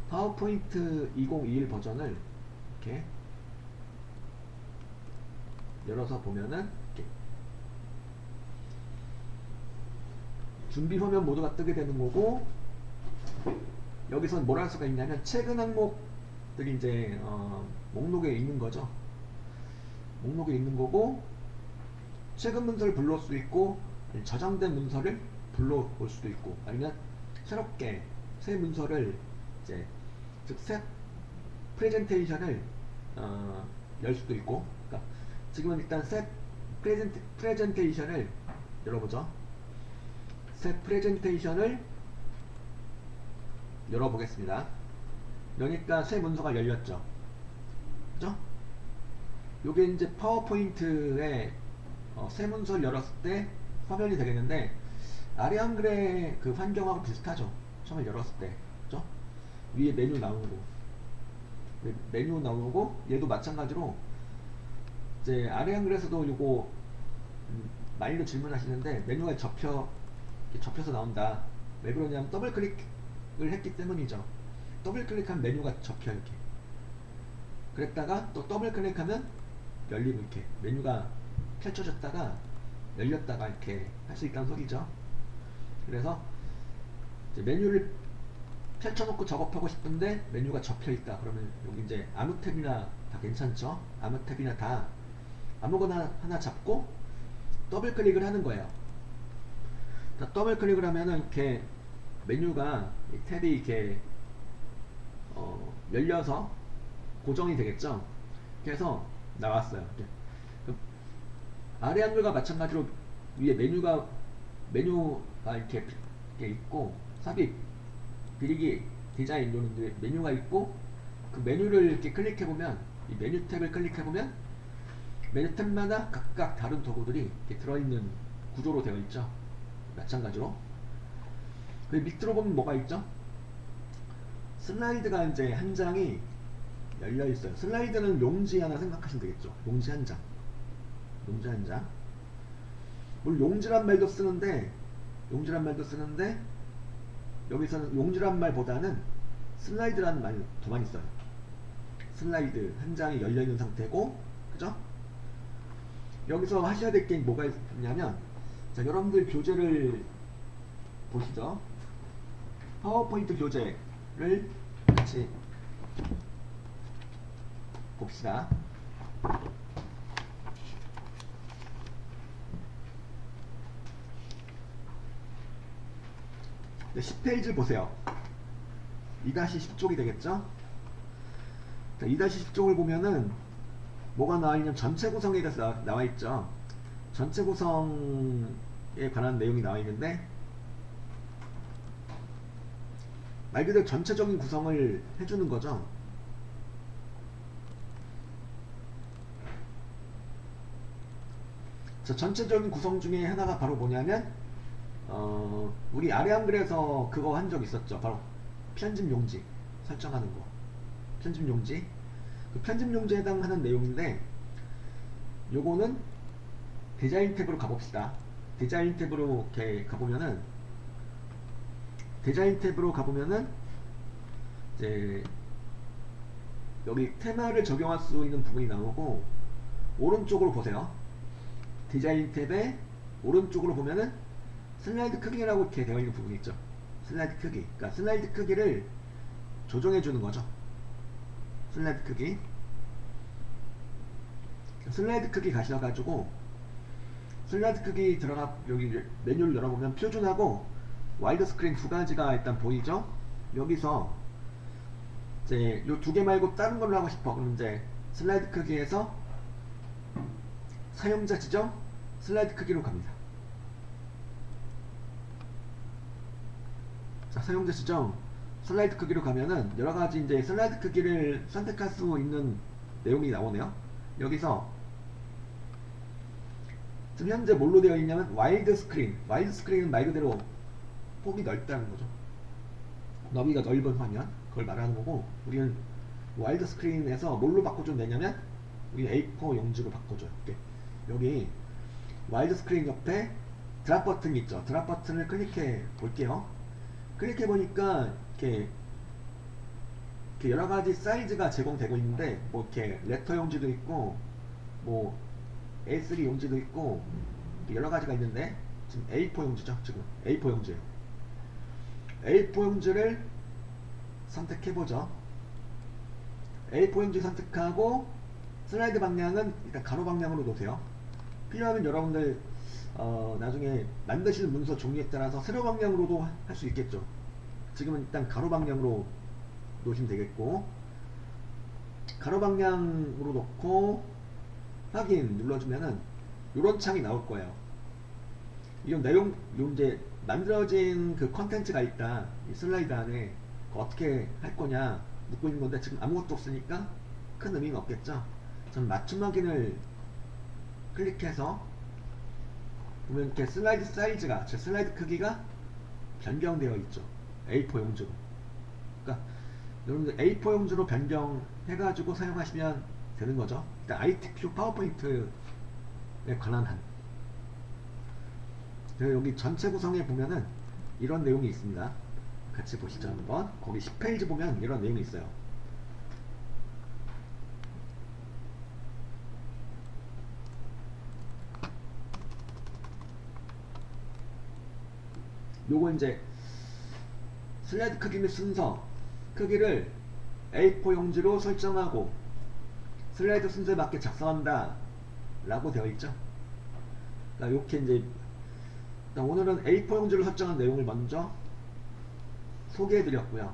파워포인트 2021 버전을 이렇게 열어서 보면은 이렇게 준비 화면 모두가 뜨게 되는 거고, 여기서는 뭘 할 수가 있냐면 최근 항목들이 이제 목록에 있는 거죠. 목록에 있는 거고, 최근 문서를 불러올 수도 있고, 저장된 문서를 불러올 수도 있고, 아니면 새롭게 새 문서를 이제 즉 새 프레젠테이션을 열 수도 있고. 그러니까 지금은 일단 새 프레젠테이션을 열어보죠. 새 프레젠테이션을 열어보겠습니다. 여기니까 새 문서가 열렸죠. 그죠? 요게 이제 파워포인트에 새 문서를 열었을 때 화면이 되겠는데, 아래 한글의 그 환경하고 비슷하죠. 처음에 열었을 때. 그죠? 위에 메뉴 나오고, 메뉴 나오고, 얘도 마찬가지로 이제 아래 한글에서도 요거 많이들 질문하시는데, 메뉴가 접혀서 나온다. 왜 그러냐면 더블 클릭을 했기 때문이죠. 더블 클릭하면 메뉴가 접혀 이렇게. 그랬다가 또 더블 클릭하면 열리고, 이렇게 메뉴가 펼쳐졌다가 열렸다가 이렇게 할 수 있다는 소리죠. 그래서 이제 메뉴를 펼쳐놓고 작업하고 싶은데 메뉴가 접혀있다 그러면 여기 이제 아무 탭이나 다 괜찮죠. 아무 탭이나 다 아무거나 하나 잡고 더블 클릭을 하는 거예요. 자, 더블 클릭을 하면은 이렇게 메뉴가 이 탭이 이렇게 열려서 고정이 되겠죠. 그래서 나왔어요. 아래 한글과 마찬가지로 위에 메뉴가 이렇게 있고, 삽입, 비리기, 디자인 이런 메뉴가 있고, 그 메뉴를 이렇게 클릭해보면, 이 메뉴 탭을 클릭해보면 메뉴 탭마다 각각 다른 도구들이 이렇게 들어있는 구조로 되어 있죠. 마찬가지로 그 밑으로 보면 뭐가 있죠? 슬라이드가 이제 한 장이 열려 있어요. 슬라이드는 용지 하나 생각하시면 되겠죠. 용지 한 장. 용지 한 장. 물론 용지란 말도 쓰는데, 여기서는 용지란 말보다는 슬라이드라는 말 더 많이 써요. 슬라이드 한 장이 열려 있는 상태고, 그죠? 여기서 하셔야 될 게 뭐가 있냐면, 자, 여러분들 교재를 보시죠. 파워포인트 교재를 같이 봅시다. 네, 10페이지를 보세요. 2-10쪽이 되겠죠? 자, 2-10쪽을 보면은 뭐가 나와있냐면 전체 구성에 대해서 나와있죠. 전체 구성에 관한 내용이 나와있는데, 말 그대로 전체적인 구성을 해주는 거죠. 자, 전체적인 구성 중에 하나가 바로 뭐냐면 우리 아래 한글에서 그거 한 적 있었죠. 바로 편집 용지 설정하는 거. 편집 용지. 그 편집 용지에 해당하는 내용인데, 요거는 디자인 탭으로 가봅시다. 디자인 탭으로 이렇게 가보면은, 이제 여기 테마를 적용할 수 있는 부분이 나오고, 오른쪽으로 보세요. 디자인 탭에 오른쪽으로 보면은 슬라이드 크기라고 이렇게 되어 있는 부분이 있죠. 슬라이드 크기. 그러니까 슬라이드 크기를 조정해 주는 거죠. 슬라이드 크기. 슬라이드 크기 가셔가지고, 슬라이드 크기 여기 메뉴를 열어보면 표준하고 와이드 스크린 두 가지가 일단 보이죠. 여기서 이제 요 두 개 말고 다른 걸로 하고 싶어. 그럼 이제 슬라이드 크기에서 사용자 지정 슬라이드 크기로 갑니다. 자, 사용자 지정 슬라이드 크기로 가면은 여러가지 이제 슬라이드 크기를 선택할 수 있는 내용이 나오네요. 여기서 지금 현재 뭘로 되어 있냐면 와이드 스크린. 와이드 스크린은 말 그대로 폭이 넓다는 거죠. 너비가 넓은 화면, 그걸 말하는 거고, 우리는 와이드 스크린에서 뭘로 바꿔주면 되냐면 우리 A4 용지로 바꿔줘요. 여기 와이드 스크린 옆에 드랍 버튼이 있죠. 드랍 버튼을 클릭해 볼게요. 클릭해 보니까 이렇게 이렇게 여러 가지 사이즈가 제공되고 있는데, 뭐 이렇게 레터 용지도 있고, 뭐 A3 용지도 있고, 여러 가지가 있는데, 지금 A4 용지죠. 지금 A4 용지예요. A4 용지를 선택해보죠. A4 용지 선택하고 슬라이드 방향은 일단 가로 방향으로 놓으세요. 필요하면 여러분들 나중에 만드시는 문서 종류에 따라서 세로 방향으로도 할 수 있겠죠. 지금은 일단 가로 방향으로 놓으시면 되겠고, 가로 방향으로 놓고 확인 눌러주면은 이런 창이 나올 거예요. 이런 내용, 이제 만들어진 그 컨텐츠가 있다. 이 슬라이드 안에 어떻게 할 거냐 묻고 있는 건데, 지금 아무것도 없으니까 큰 의미가 없겠죠. 전 맞춤 확인을 클릭해서 보면 이렇게 슬라이드 사이즈가, 제 슬라이드 크기가 변경되어 있죠. A4 용지로. 그러니까 여러분들 A4 용지로 변경해가지고 사용하시면 되는 거죠. 일단 ITQ 파워포인트에 관한 한. 여기 전체 구성에 보면은 이런 내용이 있습니다. 같이 보시죠 한번. 거기 10페이지 보면 이런 내용이 있어요. 요거 이제 슬라이드 크기 및 순서, 크기를 A4 용지로 설정하고 슬라이드 순서에 맞게 작성한다 라고 되어 있죠. 그러니까 이렇게 이제 오늘은 A4 용지로 설정한 내용을 먼저 소개해 드렸고요.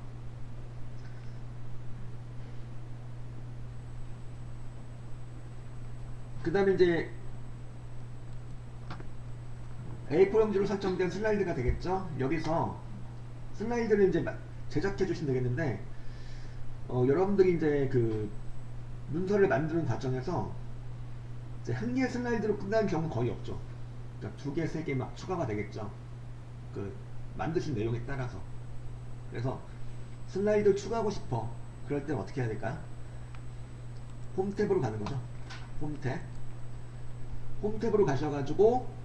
그 다음에 이제 A4 용지로 설정된 슬라이드가 되겠죠. 여기서 슬라이드를 이제 제작해 주시면 되겠는데, 여러분들이 이제 그 문서를 만드는 과정에서 이제 한 개의 슬라이드로 끝나는 경우는 거의 없죠. 그러니까 2개, 3개 막 추가가 되겠죠. 그 만드신 내용에 따라서. 그래서 슬라이드를 추가하고 싶어. 그럴 때는 어떻게 해야 될까요? 홈 탭으로 가는 거죠. 홈 탭. 홈 탭으로 가셔가지고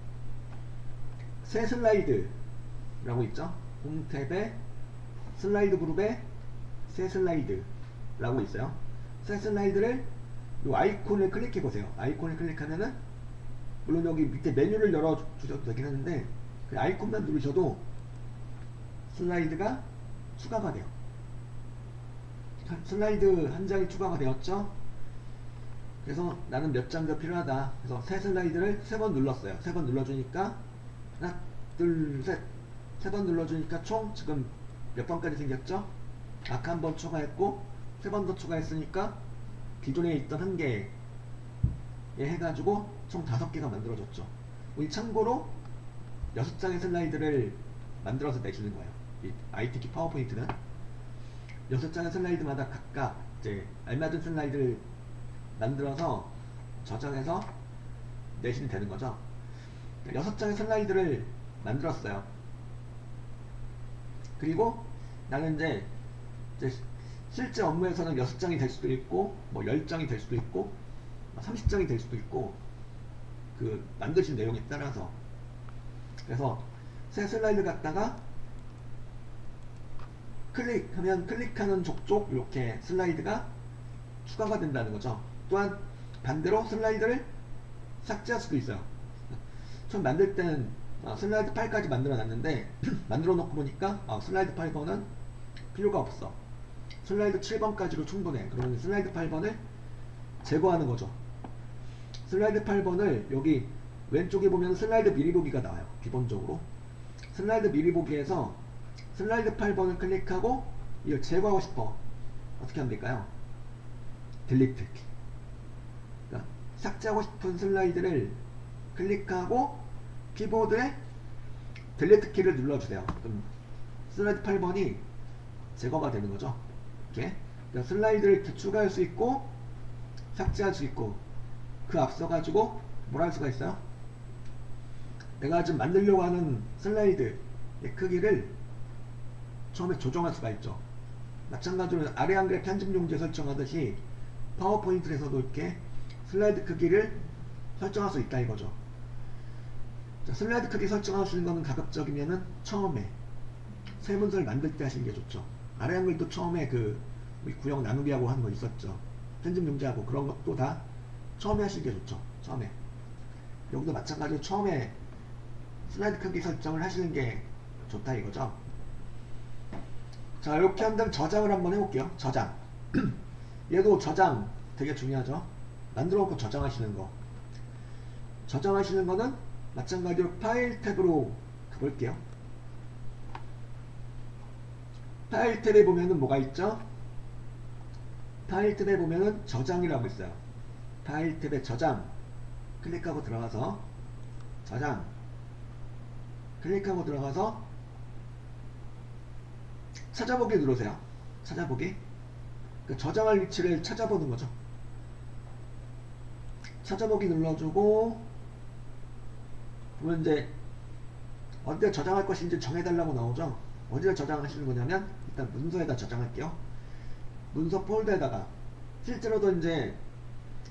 새 슬라이드 라고 있죠. 홈 탭에 슬라이드 그룹에 새 슬라이드 라고 있어요. 새 슬라이드를 이 아이콘을 클릭해 보세요. 아이콘을 클릭하면은 물론 여기 밑에 메뉴를 열어 주셔도 되긴 하는데, 그 아이콘만 누르셔도 슬라이드가 추가가 돼요. 슬라이드 한 장이 추가가 되었죠. 그래서 나는 몇 장 더 필요하다. 그래서 새 슬라이드를 3번 눌렀어요. 3번 눌러주니까 하나, 둘, 셋. 3번 눌러주니까 총 지금 몇 번까지 생겼죠? 아까 한 번 추가했고 3번 더 추가했으니까 기존에 있던 한 개에 해가지고 총 5개가 만들어졌죠. 우리 참고로 6장의 슬라이드를 만들어서 내주는 거예요. 이 ITQ 파워포인트는 6장의 슬라이드마다 각각 이제 알맞은 슬라이드를 만들어서 저장해서 내시면 되는 거죠. 6장의 슬라이드를 만들었어요. 그리고 나는 이제 실제 업무에서는 6장이 될 수도 있고, 뭐 10장이 될 수도 있고, 30장이 될 수도 있고, 그 만드신 내용에 따라서. 그래서 새 슬라이드 갖다가 클릭하면 클릭하는 족족 이렇게 슬라이드가 추가가 된다는 거죠. 또한 반대로 슬라이드를 삭제할 수도 있어요. 처음 만들 때는 슬라이드 8까지 만들어 놨는데 만들어 놓고 보니까 슬라이드 8번은 필요가 없어. 슬라이드 7번까지로 충분해. 그러면 슬라이드 8번을 제거하는 거죠. 슬라이드 8번을 여기 왼쪽에 보면 슬라이드 미리 보기가 나와요. 기본적으로 슬라이드 미리 보기에서 슬라이드 8번을 클릭하고 이걸 제거하고 싶어. 어떻게 하면 될까요? 딜리트 키. 그러니까 삭제하고 싶은 슬라이드를 클릭하고 키보드에 딜리트 키를 눌러주세요. 그럼 슬라이드 8번이 제거가 되는 거죠. 이렇게. 그러니까 슬라이드를 추가할 수 있고 삭제할 수 있고, 그 앞서 가지고 뭘 할 수가 있어요? 내가 지금 만들려고 하는 슬라이드의 크기를 처음에 조정할 수가 있죠. 마찬가지로 아래 한글의 편집 용지에 설정하듯이 파워포인트에서도 이렇게 슬라이드 크기를 설정할 수 있다 이거죠. 자, 슬라이드 크기 설정하시는 거는 가급적이면은 처음에 새 문서를 만들 때 하시는 게 좋죠. 아래 한글도 처음에 그 우리 구역 나누기하고 하는 거 있었죠. 편집 용지하고 그런 것도 다 처음에 하시는 게 좋죠. 처음에. 여기도 마찬가지로 처음에 슬라이드 크기 설정을 하시는 게 좋다 이거죠. 자, 이렇게 한 다음 저장을 한번 해볼게요. 저장. 얘도 저장 되게 중요하죠. 만들어 놓고 저장하시는 거. 저장하시는 거는 마찬가지로 파일 탭으로 가볼게요. 파일 탭에 보면은 뭐가 있죠? 파일 탭에 보면은 저장이라고 있어요. 파일 탭에 저장 클릭하고 들어가서 저장 클릭하고 들어가서 찾아보기 누르세요. 찾아보기. 그 저장할 위치를 찾아보는 거죠. 찾아보기 눌러주고 보면 이제 어디에 저장할 것인지 정해달라고 나오죠. 어디에 저장하시는 거냐면 일단 문서에다 저장할게요. 문서 폴더에다가 실제로도 이제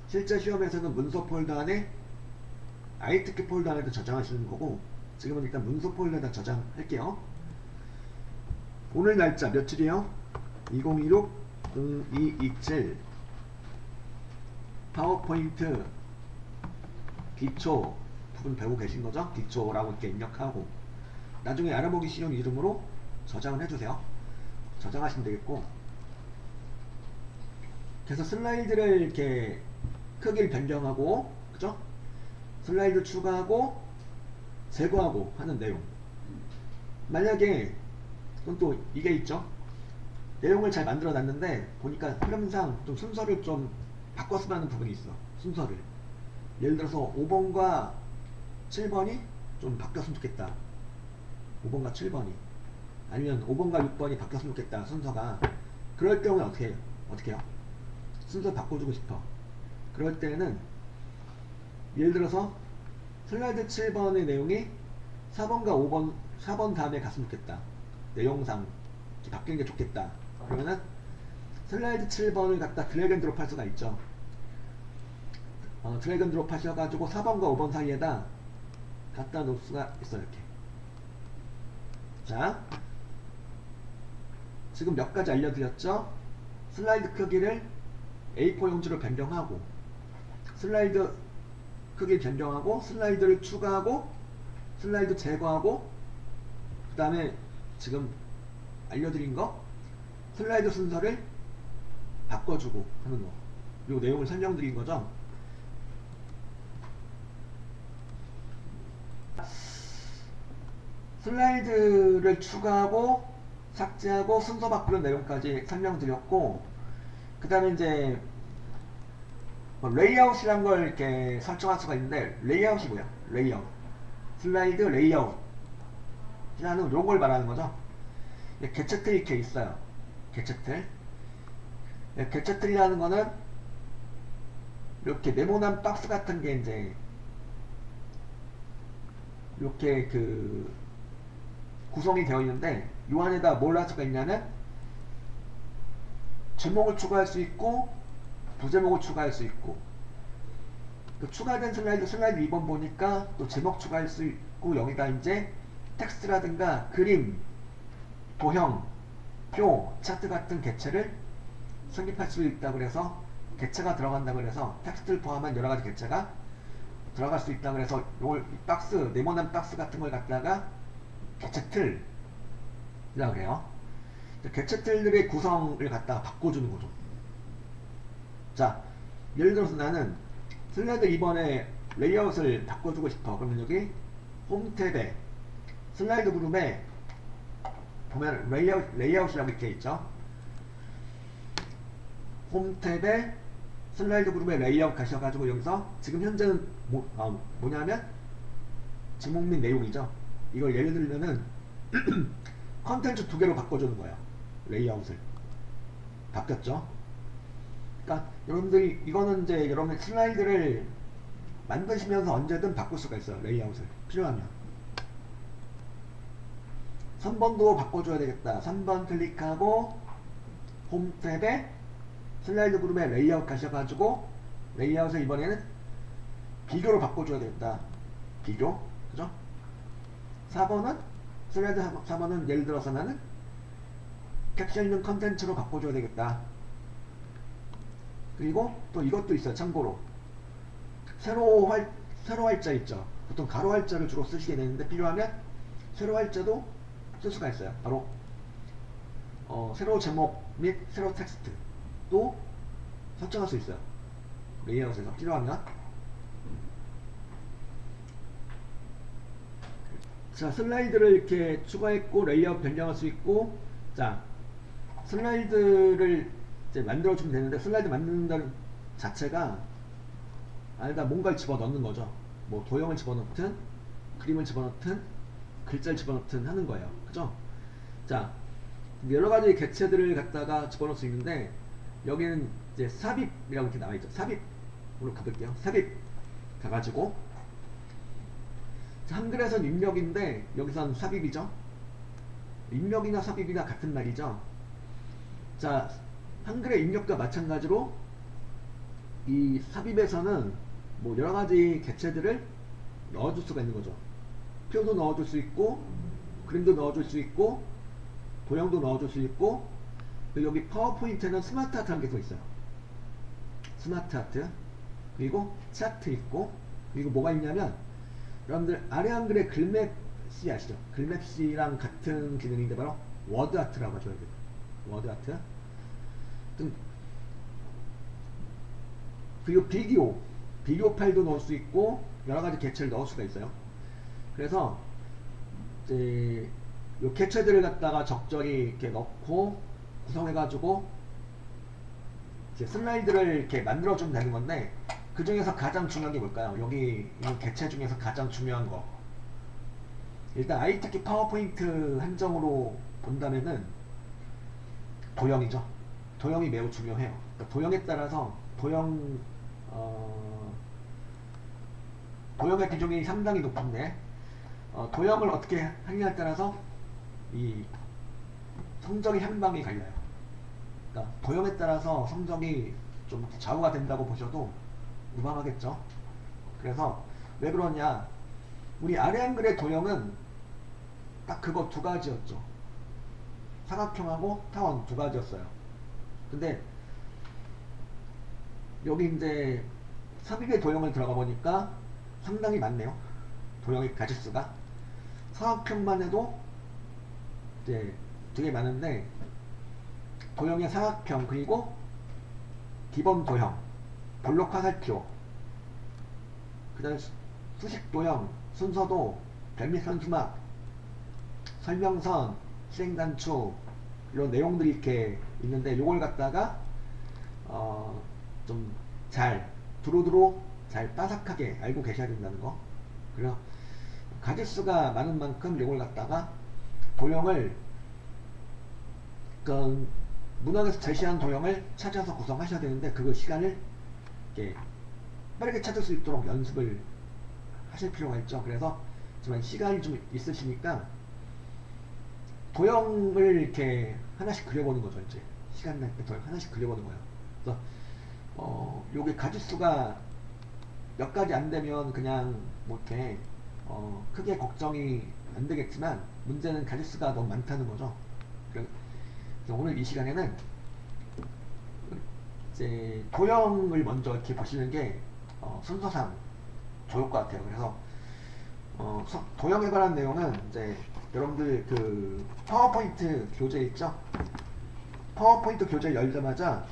실제 시험에서는 문서 폴더 안에 아이트키 폴더 안에도 저장하시는 거고 지금은 일단 문서 폴더에다 저장할게요. 오늘 날짜 며칠이요? 2016-0227 파워포인트 기초 부분 배우고 계신 거죠? 기초라고 이렇게 입력하고 나중에 알아보기 쉬운 이름으로 저장을 해주세요. 저장하시면 되겠고 그래서 슬라이드를 이렇게 크기를 변경하고 그죠? 슬라이드 추가하고 제거하고 하는 내용. 만약에 그건 또 이게 있죠. 내용을 잘 만들어 놨는데 보니까 흐름상 좀 순서를 좀 바꿨으면 하는 부분이 있어. 순서를 예를 들어서 5번과 7번이 좀 바뀌었으면 좋겠다. 5번과 7번이 아니면 5번과 6번이 바뀌었으면 좋겠다. 순서가 그럴 경우에 어떻게 해요? 순서 바꿔주고 싶어. 그럴 때는 예를 들어서 슬라이드 7번의 내용이 4번과 5번 4번 다음에 갔으면 좋겠다. 내용상 바뀌는 게 좋겠다. 그러면은 슬라이드 7번을 갖다 드래그 앤 드롭 할 수가 있죠. 드래그 앤 드롭 하셔가지고 4번과 5번 사이에다 갖다 놓을 수가 있어요. 이렇게. 자, 지금 몇 가지 알려드렸죠? 슬라이드 크기를 A4 용지로 변경하고 슬라이드 크기 변경하고 슬라이드를 추가하고 슬라이드 제거하고 그 다음에 지금 알려드린 거 슬라이드 순서를 바꿔주고 하는 거. 요 내용을 설명드린 거죠. 슬라이드를 추가하고 삭제하고 순서 바꾸는 내용까지 설명드렸고 그 다음에 이제 뭐 레이아웃이란 걸 이렇게 설정할 수가 있는데 레이아웃이 뭐야? 레이아웃 슬라이드 레이아웃이라는 요걸 말하는 거죠. 개체틀 이렇게 있어요. 개체틀. 개체틀이라는 거는 이렇게 네모난 박스 같은 게 이제 이렇게 그 구성이 되어 있는데 요 안에다 뭘 할 수가 있냐면 제목을 추가할 수 있고 부제목을 추가할 수 있고 그 추가된 슬라이드 2번 보니까 또 제목 추가할 수 있고 여기다 이제 텍스트라든가 그림, 도형, 표, 차트 같은 개체를 성립할 수 있다고 그래서 개체가 들어간다고 그래서 텍스트를 포함한 여러가지 개체가 들어갈 수 있다고 그래서 요걸 박스, 네모난 박스 같은 걸 갖다가 개체틀이라고 그래요. 개체틀들의 구성을 갖다가 바꿔주는 거죠. 자, 예를 들어서 나는 슬라이드 2번에 레이아웃을 바꿔주고 싶어. 그러면 여기 홈 탭에 슬라이드 그룹에 보면 레이아웃이라고 이렇게 있죠. 홈 탭에 슬라이드 그룹에 레이아웃 가셔가지고 여기서 지금 현재는 뭐냐면 제목 및 내용이죠. 이걸 예를 들면은 컨텐츠 2개로 바꿔주는 거예요. 레이아웃을. 바뀌었죠. 그러니까 여러분들이 이거는 이제 여러분 슬라이드를 만드시면서 언제든 바꿀 수가 있어요. 레이아웃을 필요하면. 3번도 바꿔줘야 되겠다. 3번 클릭하고 홈 탭에 슬라이드 그룹에 레이아웃 가셔가지고 레이아웃을 이번에는 비교로 바꿔줘야 되겠다. 비교. 그죠? 4번은 슬라이드 4번은 예를 들어서 나는 캡션 있는 컨텐츠로 바꿔줘야 되겠다. 그리고 또 이것도 있어요. 참고로 세로 활자 있죠. 보통 가로 활자를 주로 쓰시게 되는데 필요하면 세로 활자도 쓸 수가 있어요. 바로 세로 제목 및 세로 텍스트도 설정할 수 있어요. 레이아웃에서 필요하면. 자, 슬라이드를 이렇게 추가했고 레이아웃 변경할 수 있고, 자, 슬라이드를 이제 만들어주면 되는데, 슬라이드 만든다는 자체가 안에다 뭔가를 집어넣는 거죠. 뭐 도형을 집어넣든 그림을 집어넣든 글자를 집어넣든 하는 거예요. 그죠? 자, 여러 가지 객체들을 갖다가 집어넣을 수 있는데, 여기는 이제 삽입이라고 이렇게 나와 있죠. 삽입으로 가볼게요. 삽입 가가지고, 한글에선 입력인데 여기선 삽입이죠. 입력이나 삽입이나 같은 말이죠. 자, 한글의 입력과 마찬가지로 이 삽입에서는 뭐 여러 가지 객체들을 넣어줄 수가 있는 거죠. 표도 넣어줄 수 있고, 그림도 넣어줄 수 있고, 도형도 넣어줄 수 있고, 여기 파워포인트는 스마트 아트 한 개 더 있어요. 스마트 아트, 그리고 차트 있고, 그리고 뭐가 있냐면, 여러분들 아래 한글의 글맵C 아시죠? 글맵C랑 같은 기능인데 바로 워드 아트라고 하죠. 워드 아트. 그리고 비디오 파일도 넣을 수 있고 여러 가지 객체를 넣을 수가 있어요. 그래서 이제 이 객체들을 갖다가 적절히 이렇게 넣고 구성해가지고 이제 슬라이드를 이렇게 만들어주면 되는 건데, 그 중에서 가장 중요한 게 뭘까요? 여기 있는 객체 중에서 가장 중요한 거. 일단 IT키 파워포인트 한정으로 본다면은 도형이죠. 도형이 매우 중요해요. 그러니까 도형에 따라서 도형의 비중이 상당히 높은데, 도형을 어떻게 하느냐에 따라서 이 성적이 한 방에 갈려요. 그러니까 도형에 따라서 성적이 좀 좌우가 된다고 보셔도 무방하겠죠. 그래서 왜 그러냐, 우리 아래 한글의 도형은 딱 그거 두 가지였죠. 사각형하고 타원 두 가지였어요. 근데 여기 이제 삽입의 도형을 들어가 보니까 상당히 많네요. 도형의 가짓수가. 사각형만 해도 이제 되게 많은데, 도형의 사각형, 그리고 기본 도형, 블록 화살표, 그 다음에 수식 도형, 순서도, 별빛 현수막, 설명선, 실행단추, 이런 내용들이 이렇게 있는데, 요걸 갖다가 좀 잘 두루두루 잘 빠삭하게 알고 계셔야 된다는 거. 그래서 가짓수가 많은 만큼 이걸 갖다가 도형을, 그 문헌에서 제시한 도형을 찾아서 구성하셔야 되는데, 그거 시간을 이렇게 빠르게 찾을 수 있도록 연습을 하실 필요가 있죠. 그래서 정말 시간이 좀 있으시니까 도형을 이렇게 하나씩 그려보는 거죠. 이제 시간 날 때 도형 하나씩 그려보는 거예요. 그래서 요게 가짓수가 몇 가지 안 되면 그냥 뭐 이렇게 크게 걱정이 안 되겠지만, 문제는 가짓수가 너무 많다는 거죠. 그래서 오늘 이 시간에는 이제 도형을 먼저 이렇게 보시는 게 순서상 좋을 것 같아요. 그래서 도형에 관한 내용은 이제 여러분들 그 파워포인트 교재 있죠? 파워포인트 교재 열자마자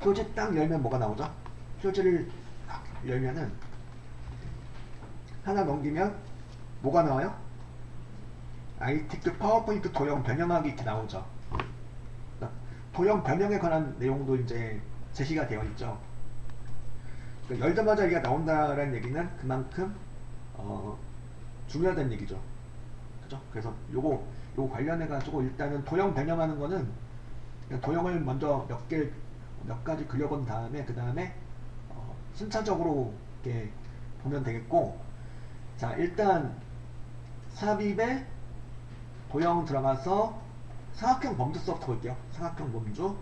표지 딱 열면 뭐가 나오죠? 표지를 딱 열면은 하나 넘기면 뭐가 나와요? ITK 파워포인트 도형 변형하기 이렇게 나오죠. 도형 변형에 관한 내용도 이제 제시가 되어 있죠. 그러니까 열자마자 이게 나온다라는 얘기는 그만큼 중요하다는 얘기죠. 그죠? 그래서 요거 관련해 가지고 일단은 도형 변형하는 거는 그냥 도형을 먼저 몇 가지 그려본 다음에, 그 다음에 순차적으로 이렇게 보면 되겠고, 자, 일단 삽입에 도형 들어가서 사각형 범주 수부터 볼게요. 사각형 범주.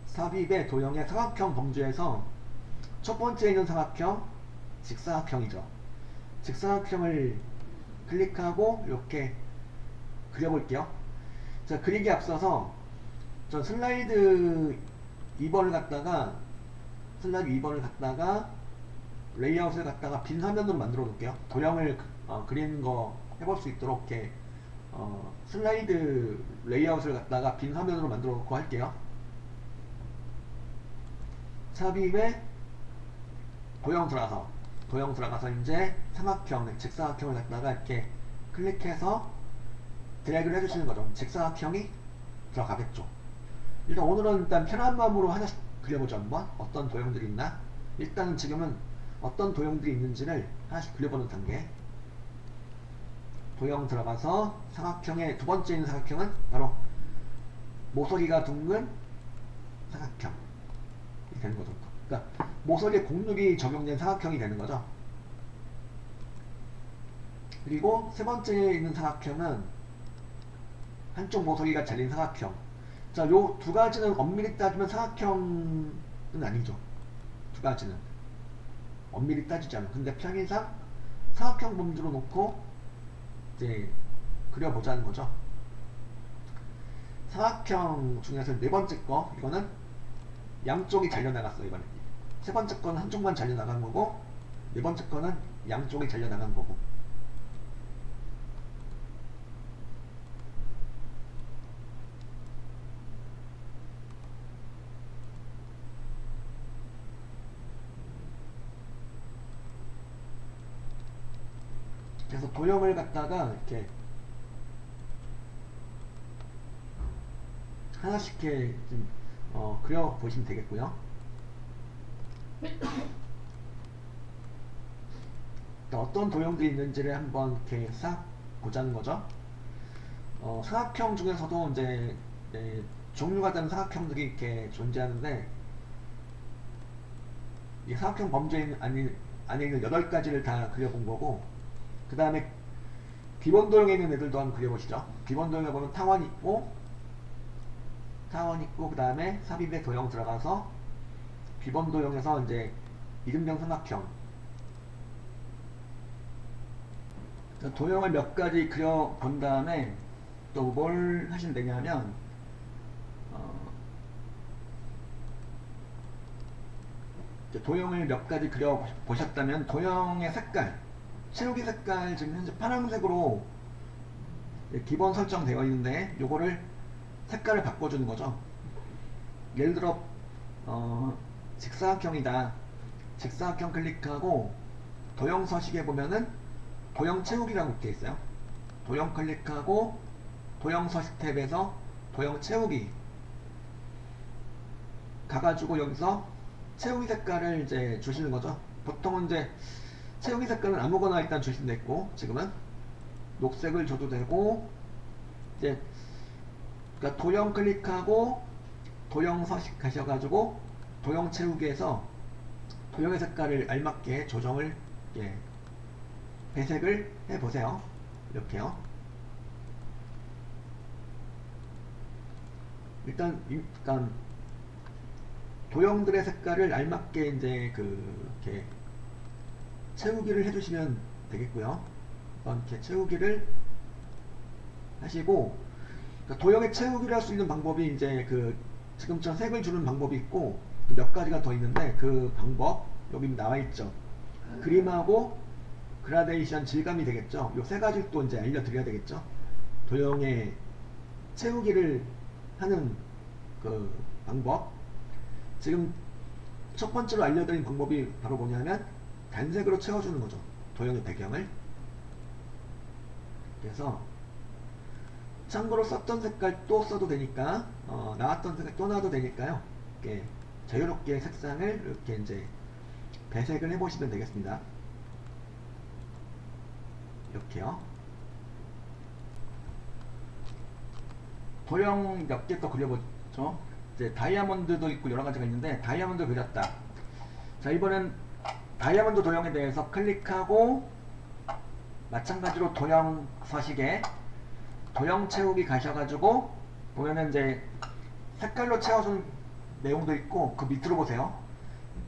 삽입의 도형의 사각형 범주에서 첫 번째에 있는 사각형, 직사각형이죠. 직사각형을 클릭하고 이렇게 그려볼게요. 자, 그리기에 앞서서 전 슬라이드 2번을 갖다가 슬라이드 2번을 갖다가 레이아웃을 갖다가 빈 화면으로 만들어 놓을게요. 도형을 그리는 거 해볼 수 있도록 이렇게 슬라이드 레이아웃을 갖다가 빈 화면으로 만들어 놓고 할게요. 삽입에 도형 들어가서 이제 삼각형, 직사각형을 갖다가 이렇게 클릭해서 드래그를 해주시는 거죠. 직사각형이 들어가겠죠. 일단 오늘은 일단 편한 마음으로 하나씩 그려보죠. 한번 어떤 도형들이 있나. 일단은 지금은 어떤 도형들이 있는지를 하나씩 그려보는 단계. 도형 들어가서 삼각형의 두 번째 있는 삼각형은 바로 모서리가 둥근 삼각형 이 되는 거죠. 그러니까 모서리에 곡률이 적용된 삼각형이 되는 거죠. 그리고 세 번째에 있는 삼각형은 한쪽 모서리가 잘린 삼각형. 자, 요 두 가지는 엄밀히 따지면 삼각형은 아니죠. 두 가지는 엄밀히 따지지 않아요. 근데 편의상 삼각형 범주로 놓고 이제 그려보자는 거죠. 삼각형 중에서 네 번째 거, 이거는 양쪽이 잘려나갔어. 이번에 세 번째 거는 한쪽만 잘려나간 거고, 네 번째 거는 양쪽이 잘려나간 거고. 그래서 도형을 갖다가 이렇게 하나씩 이렇게 좀 그려 보시면 되겠고요. 어떤 도형들이 있는지를 한번 이렇게 싹 보자는 거죠. 사각형 중에서도 이제 종류가 다른 사각형들이 이렇게 존재하는데, 이 사각형 범죄 안에 있는 8가지를 다 그려본 거고, 그 다음에 기본 도형에 있는 애들도 한번 그려보시죠. 기본 도형에 보면 타원 있고, 그 다음에 삽입에 도형 들어가서 기본 도형에서 이제 이등병 삼각형. 도형을 몇 가지 그려본 다음에 또 뭘 하시면 되냐면, 도형을 몇 가지 그려 보셨다면 도형의 색깔, 채우기 색깔 지금 현재 파란색으로 기본 설정되어 있는데, 요거를 색깔을 바꿔주는 거죠. 예를 들어 직사각형이다. 직사각형 클릭하고 도형 서식에 보면은 도형 채우기라고 이렇게 있어요. 도형 클릭하고 도형 서식 탭에서 도형 채우기 가가지고 여기서 채우기 색깔을 이제 주시는 거죠. 보통은 이제 채우기 색깔은 아무거나 일단 주시면 되고, 지금은 녹색을 줘도 되고, 이제 그러니까 도형 클릭하고 도형 서식 가셔가지고 도형 채우기에서 도형의 색깔을 알맞게 조정을 배색을 해보세요. 이렇게요. 일단 도형들의 색깔을 알맞게 이제 이렇게 채우기를 해주시면 되겠고요. 이렇게 채우기를 하시고, 그러니까 도형에 채우기를 할 수 있는 방법이 이제 지금처럼 색을 주는 방법이 있고 몇 가지가 더 있는데, 그 방법 여기 나와 있죠. 그림하고 그라데이션 질감이 되겠죠. 요 세 가지 또 이제 알려드려야 되겠죠. 도형에 채우기를 하는 그 방법. 지금 첫 번째로 알려드린 방법이 바로 뭐냐면 단색으로 채워주는 거죠. 도형의 배경을. 그래서 참고로 썼던 색깔 또 써도 되니까, 나왔던 색깔 또 놔도 되니까요. 이렇게 자유롭게 색상을 이렇게 이제 배색을 해보시면 되겠습니다. 이렇게요. 도형 몇 개 더 그려보죠. 이제 다이아몬드도 있고 여러 가지가 있는데, 다이아몬드 그렸다. 자, 이번엔 다이아몬드 도형에 대해서 클릭하고 마찬가지로 도형 서식에 도형 채우기 가셔가지고 보면은 이제 색깔로 채워준 내용도 있고, 그 밑으로 보세요.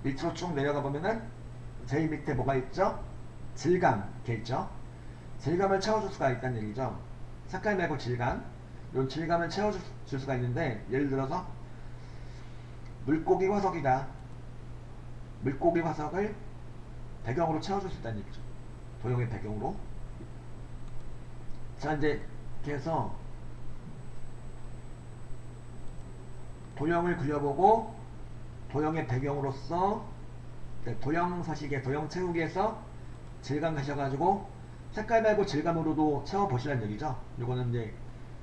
밑으로 쭉 내려가 보면은 제일 밑에 뭐가 있죠? 질감 이렇게 있죠. 질감을 채워줄 수가 있다는 얘기죠. 색깔 말고 질감. 이 질감을 채워줄 수가 있는데, 예를 들어서 물고기 화석이다. 물고기 화석을 배경으로 채워줄 수 있다는 얘기죠. 도형의 배경으로. 자, 이제 이렇게 해서 도형을 그려보고 도형의 배경으로서 도형 서식에 도형 채우기에서 질감 가셔가지고 색깔 말고 질감으로도 채워보시라는 얘기죠. 요거는 이제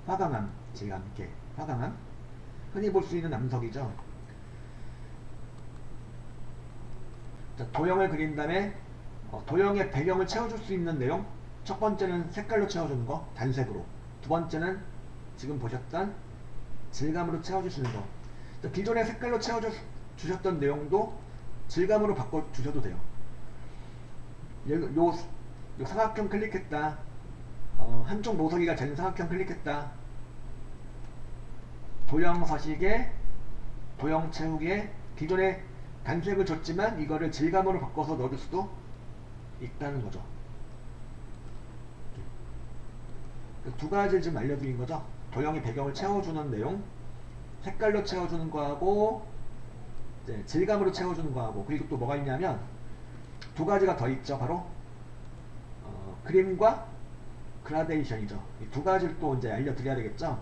화강암 질감, 이렇게 화강암 흔히 볼 수 있는 암석이죠. 자, 도형을 그린 다음에 도형의 배경을 채워줄 수 있는 내용. 첫 번째는 색깔로 채워주는 거, 단색으로. 두 번째는 지금 보셨던 질감으로 채워주시는 거. 자, 기존에 색깔로 채워주셨던 내용도 질감으로 바꿔주셔도 돼요. 요 삼각형 클릭했다. 한쪽 모서리가 된 삼각형 클릭했다. 도형 서식에 도형 채우기에 기존에 단색을 줬지만 이거를 질감으로 바꿔서 넣을 수도 있다는 거죠. 두 가지를 좀 알려드린 거죠. 도형의 배경을 채워주는 내용, 색깔로 채워주는 거하고 이제 질감으로 채워주는 거하고, 그리고 또 뭐가 있냐면 두 가지가 더 있죠. 바로 그림과 그라데이션이죠. 이 두 가지를 또 이제 알려드려야 되겠죠.